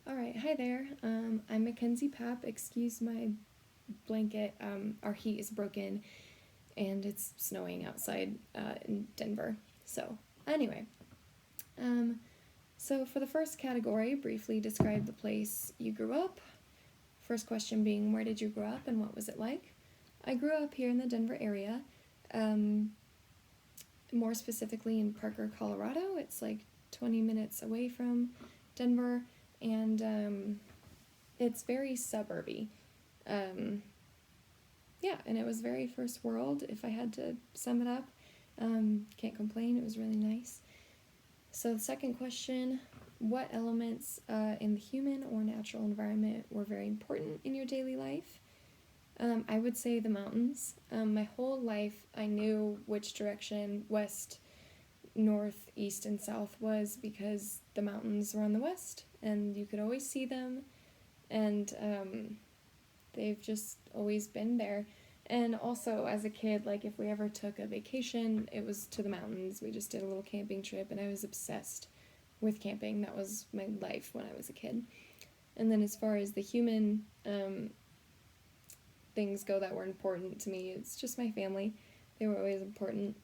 All right, hi there. I'm Mackenzie Papp. Excuse my blanket. Our heat is broken and it's snowing outside in Denver. So, anyway, um, so for the first category, briefly describe the place you grew up. First question being, where did you grow up and what was it like? I grew up here in the Denver area, um, more specifically in Parker, Colorado. It's like 20 minutes away from Denver, and it's very suburby. Um, yeah, and it was very first world, if I had to sum it up. Can't complain, it was really nice. So, the second question, what elements in the human or natural environment were very important in your daily life? I would say the mountains. My whole life, I knew which direction west, north, east, and south was because the mountains were on the west, and you could always see them, and they've just always been there. And also, as a kid, like if we ever took a vacation, it was to the mountains. We just did a little camping trip, and I was obsessed with camping. That was my life when I was a kid. And then, as far as the human things go that were important to me, it's just my family. They were always important.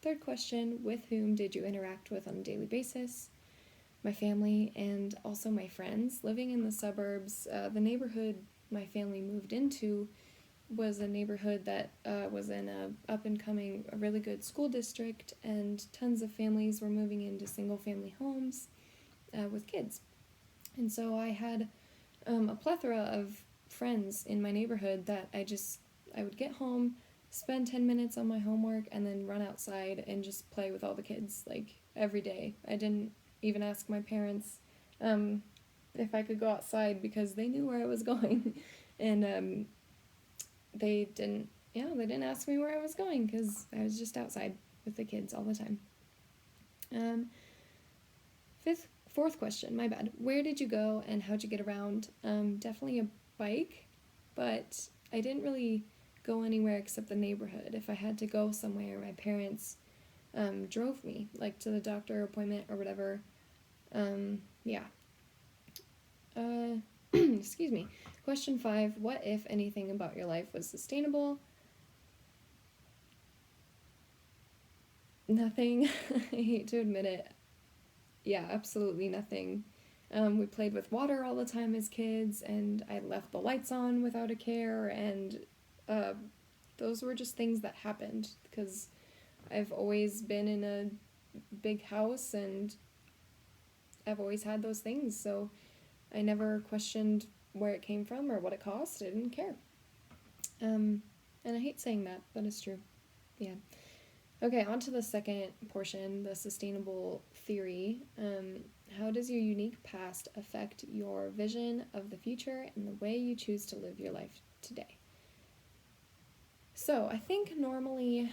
Third question, with whom did you interact with on a daily basis? My family and also my friends. Living in the suburbs, the neighborhood my family moved into was a neighborhood that was in a up-and-coming, a really good school district, and tons of families were moving into single-family homes with kids. And so I had a plethora of friends in my neighborhood that I would get home, spend 10 minutes on my homework, and then run outside and just play with all the kids, like, every day. I didn't even ask my parents if I could go outside because they knew where I was going. And they didn't ask me where I was going because I was just outside with the kids all the time. Fourth question, my bad. Where did you go and how'd you get around? Definitely a bike, but I didn't really go anywhere except the neighborhood. If I had to go somewhere, my parents drove me, like to the doctor appointment or whatever. Yeah. Excuse me. Question 5, what, if anything, about your life was sustainable? Nothing. I hate to admit it. Yeah, absolutely nothing. We played with water all the time as kids, and I left the lights on without a care, and those were just things that happened because I've always been in a big house and I've always had those things, so I never questioned where it came from or what it cost. I didn't care. And I hate saying that, but it's true. Yeah. Okay, on to the second portion, the sustainable theory. How does your unique past affect your vision of the future and the way you choose to live your life today? So, I think normally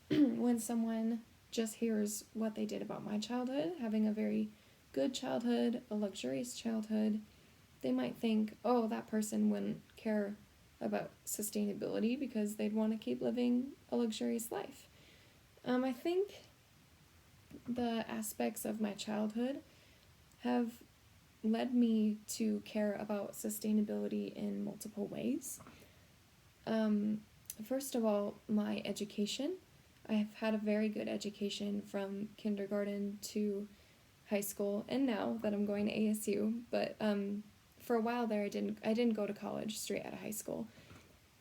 when someone just hears what they did about my childhood, having a very good childhood, a luxurious childhood, they might think, oh, that person wouldn't care about sustainability because they'd want to keep living a luxurious life. I think the aspects of my childhood have led me to care about sustainability in multiple ways. First of all, my education. I have had a very good education from kindergarten to high school, and now that I'm going to ASU, but for a while there I didn't go to college straight out of high school.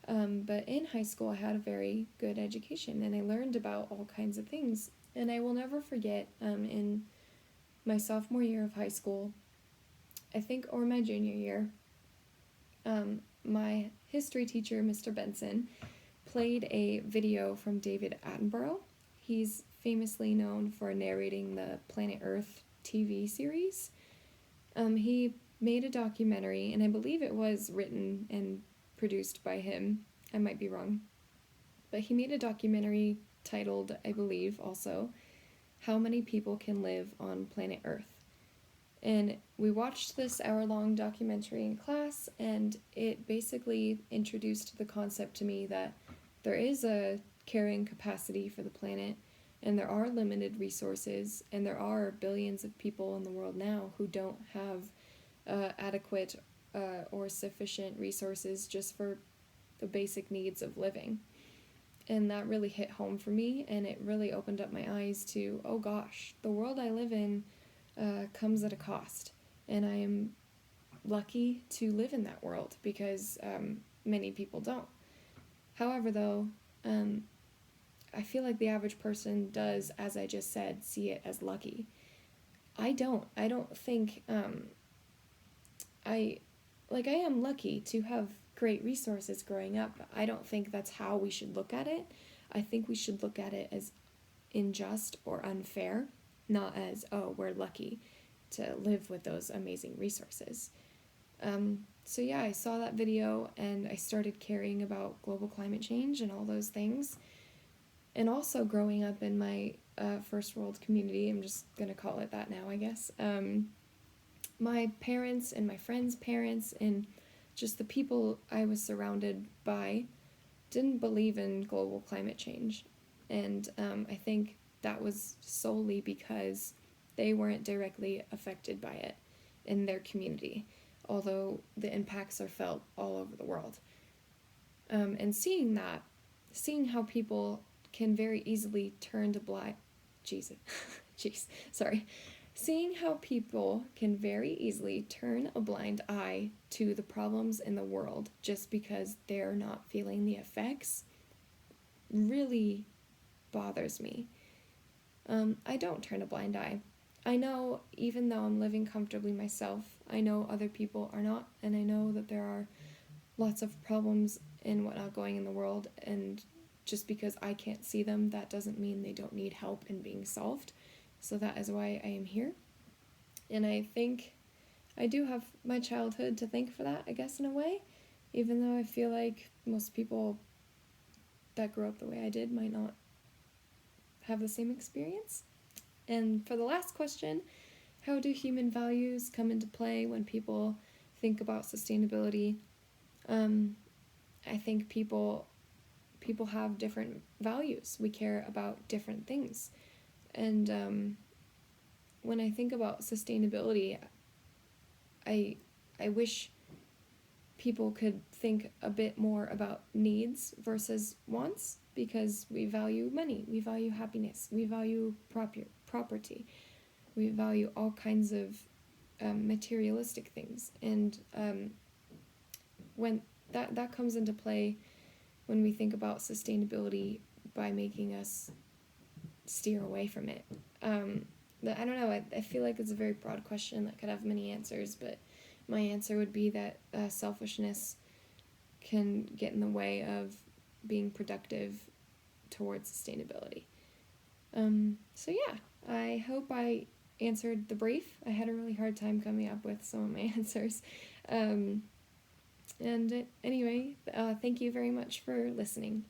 But in high school, I had a very good education, and I learned about all kinds of things. And I will never forget, in my sophomore year of high school, I think, or my junior year, my history teacher, Mr. Benson, played a video from David Attenborough. He's famously known for narrating the Planet Earth TV series. He made a documentary, and I believe it was written and produced by him. I might be wrong. But he made a documentary titled, I believe also, How Many People Can Live on Planet Earth. And we watched this hour-long documentary in class, and it basically introduced the concept to me that there is a carrying capacity for the planet, and there are limited resources, and there are billions of people in the world now who don't have adequate or sufficient resources just for the basic needs of living. And that really hit home for me, and it really opened up my eyes to, oh gosh, the world I live in comes at a cost. And I am lucky to live in that world because many people don't. However, though, I feel like the average person does, as I just said, see it as lucky. I don't. I don't think I am lucky to have great resources growing up. I don't think that's how we should look at it. I think we should look at it as unjust or unfair, not as, oh, we're lucky to live with those amazing resources. So yeah, I saw that video and I started caring about global climate change and all those things. And also growing up in my first world community, I'm just going to call it that now, I guess. My parents and my friends' parents and just the people I was surrounded by didn't believe in global climate change. And I think that was solely because they weren't directly affected by it in their community, although the impacts are felt all over the world. And seeing how people can very easily turn to blind... Seeing how people can very easily turn a blind eye to the problems in the world just because they're not feeling the effects really bothers me. I don't turn a blind eye. I know, even though I'm living comfortably myself, I know other people are not, and I know that there are lots of problems and whatnot going in the world, and just because I can't see them, that doesn't mean they don't need help in being solved. So that is why I am here. And I think I do have my childhood to thank for that, I guess, in a way, even though I feel like most people that grew up the way I did might not have the same experience. And for the last question, how do human values come into play when people think about sustainability? I think people have different values. We care about different things. And when I think about sustainability, I wish people could think a bit more about needs versus wants, because we value money, we value happiness, we value property, we value all kinds of materialistic things. And when that comes into play when we think about sustainability by making us steer away from it. I don't know, I feel like it's a very broad question that could have many answers, but my answer would be that selfishness can get in the way of being productive towards sustainability. So yeah, I hope I answered the brief. I had a really hard time coming up with some of my answers. Anyway, thank you very much for listening.